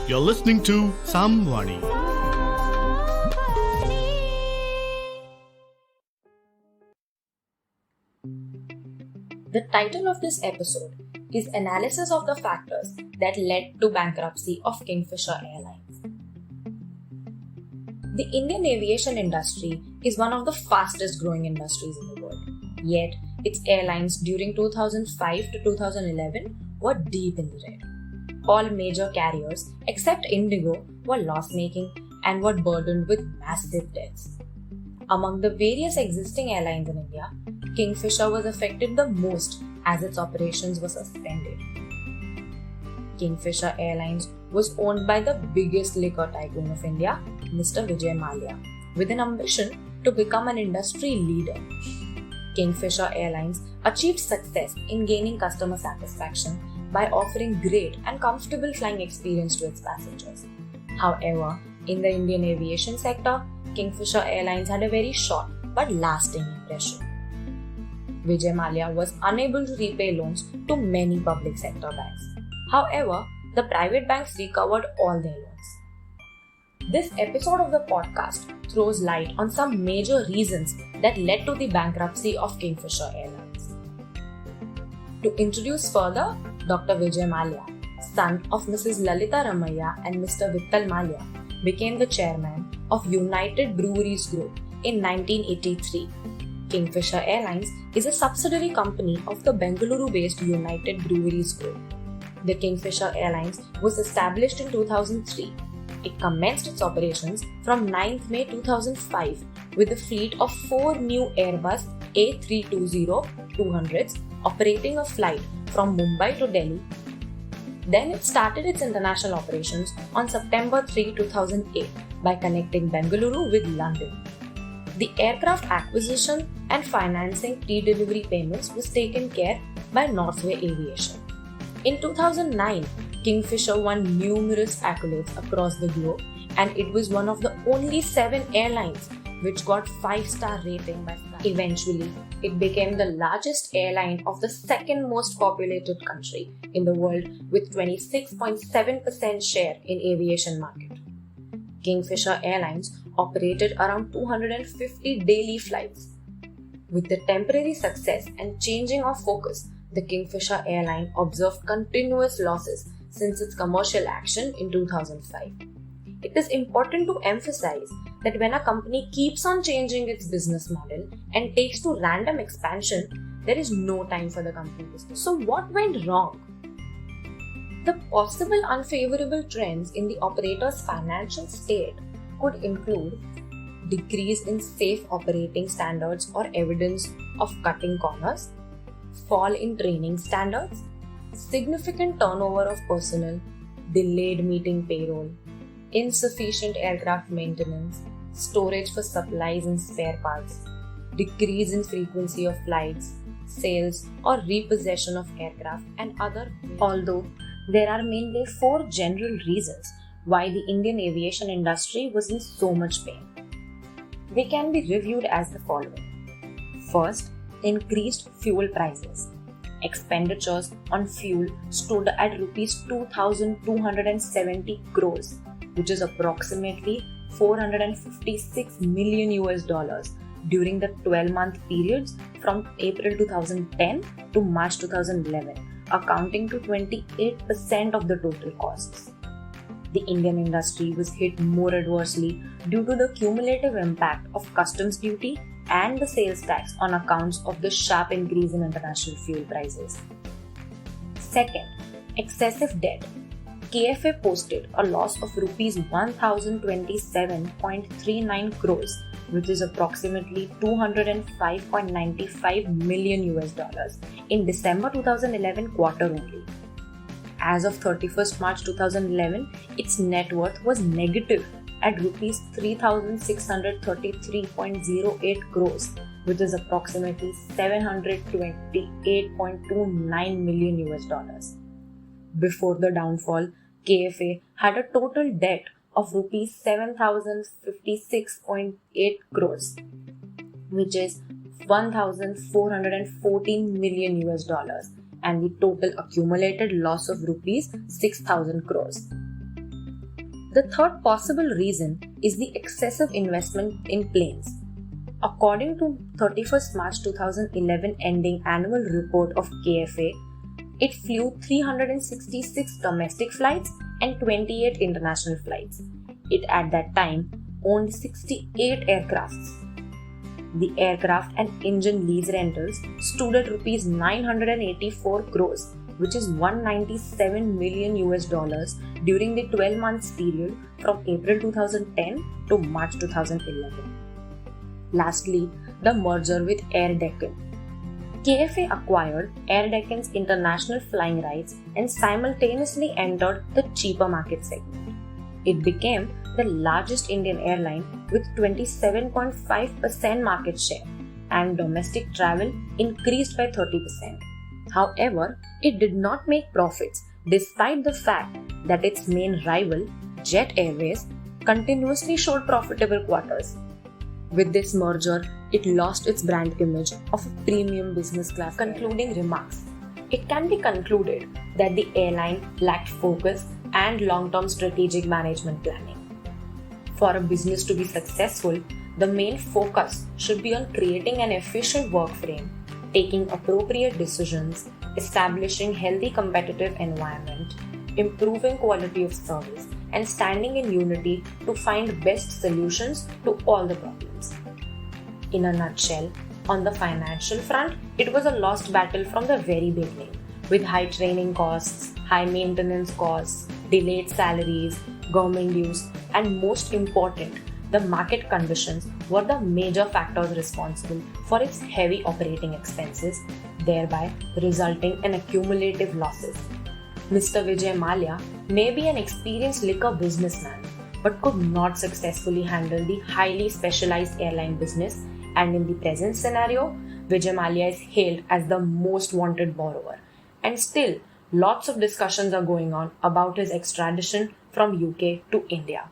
You're listening to Samvani. The title of this episode is Analysis of the Factors That Led to Bankruptcy of Kingfisher Airlines. The Indian aviation industry is one of the fastest growing industries in the world. Yet, its airlines during 2005 to 2011 were deep in the red. All major carriers except Indigo were loss-making and were burdened with massive debts. Among the various existing airlines in India, Kingfisher was affected the most as its operations were suspended. Kingfisher Airlines was owned by the biggest liquor tycoon of India, Mr. Vijay Mallya, with an ambition to become an industry leader. Kingfisher Airlines achieved success in gaining customer satisfaction by offering great and comfortable flying experience to its passengers. However, in the Indian aviation sector, Kingfisher Airlines had a very short but lasting impression. Vijay Mallya was unable to repay loans to many public sector banks. However, the private banks recovered all their loans. This episode of the podcast throws light on some major reasons that led to the bankruptcy of Kingfisher Airlines. To introduce further, Dr. Vijay Mallya, son of Mrs. Lalita Ramaiah and Mr. Vittal Mallya, became the chairman of United Breweries Group in 1983. Kingfisher Airlines is a subsidiary company of the Bengaluru-based United Breweries Group. The Kingfisher Airlines was established in 2003. It commenced its operations from 9th May 2005 with a fleet of 4 new Airbus A320-200s operating a flight from Mumbai to Delhi. Then it started its international operations on September 3, 2008 by connecting Bengaluru with London. The aircraft acquisition and financing pre-delivery payments was taken care by Northway Aviation. In 2009, Kingfisher won numerous accolades across the globe, and it was one of the only 7 airlines which got 5-star rating by Sky. Eventually, it became the largest airline of the second most populated country in the world with 26.7% share in aviation market. Kingfisher Airlines operated around 250 daily flights. With the temporary success and changing of focus, the Kingfisher Airline observed continuous losses since its commercial action in 2005. It is important to emphasize that when a company keeps on changing its business model and takes to random expansion, there is no time for the company to stay. So what went wrong? The possible unfavorable trends in the operator's financial state could include decrease in safe operating standards or evidence of cutting corners, fall in training standards, significant turnover of personnel, delayed meeting payroll, insufficient aircraft maintenance, storage for supplies and spare parts, decrease in frequency of flights, sales or repossession of aircraft and other. Although there are mainly 4 general reasons why the Indian aviation industry was in so much pain. They can be reviewed as the following. First, increased fuel prices. Expenditures on fuel stood at Rs 2,270 crores, which is approximately $456 million during the 12-month periods from April 2010 to March 2011, accounting to 28% of the total costs. The Indian industry was hit more adversely due to the cumulative impact of customs duty and the sales tax on accounts of the sharp increase in international fuel prices. Second, excessive debt. KFA posted a loss of Rs 1,027.39 crores, which is approximately $205.95 million in December 2011 quarter only. As of 31st March 2011, its net worth was negative at Rs 3,633.08 crores, which is approximately $728.29 million. Before the downfall, KFA had a total debt of Rs 7,056.8 crores, which is $1,414 million, and the total accumulated loss of Rs 6,000 crores. The third possible reason is the excessive investment in planes. According to 31st March 2011 ending annual report of KFA, it flew 366 domestic flights and 28 international flights. It at that time owned 68 aircrafts. The aircraft and engine lease rentals stood at rupees 984 crores, which is 197 million US dollars during the 12 months period from April 2010 to March 2011. Lastly, the merger with Air Deccan. KFA acquired Air Deccan's international flying rights and simultaneously entered the cheaper market segment. It became the largest Indian airline with 27.5% market share, and domestic travel increased by 30%. However, it did not make profits despite the fact that its main rival, Jet Airways, continuously showed profitable quarters. With this merger, it lost its brand image of a premium business class. Concluding remarks. It can be concluded that the airline lacked focus and long-term strategic management planning. For a business to be successful, the main focus should be on creating an efficient work frame, taking appropriate decisions, establishing healthy competitive environment, improving quality of service, and standing in unity to find best solutions to all the problems. In a nutshell, on the financial front, it was a lost battle from the very beginning, with high training costs, high maintenance costs, delayed salaries, government dues, and most important, the market conditions were the major factors responsible for its heavy operating expenses, thereby resulting in accumulative losses. Mr. Vijay Mallya may be an experienced liquor businessman, but could not successfully handle the highly specialized airline business, and in the present scenario, Vijay Mallya is hailed as the most wanted borrower. And still, lots of discussions are going on about his extradition from UK to India.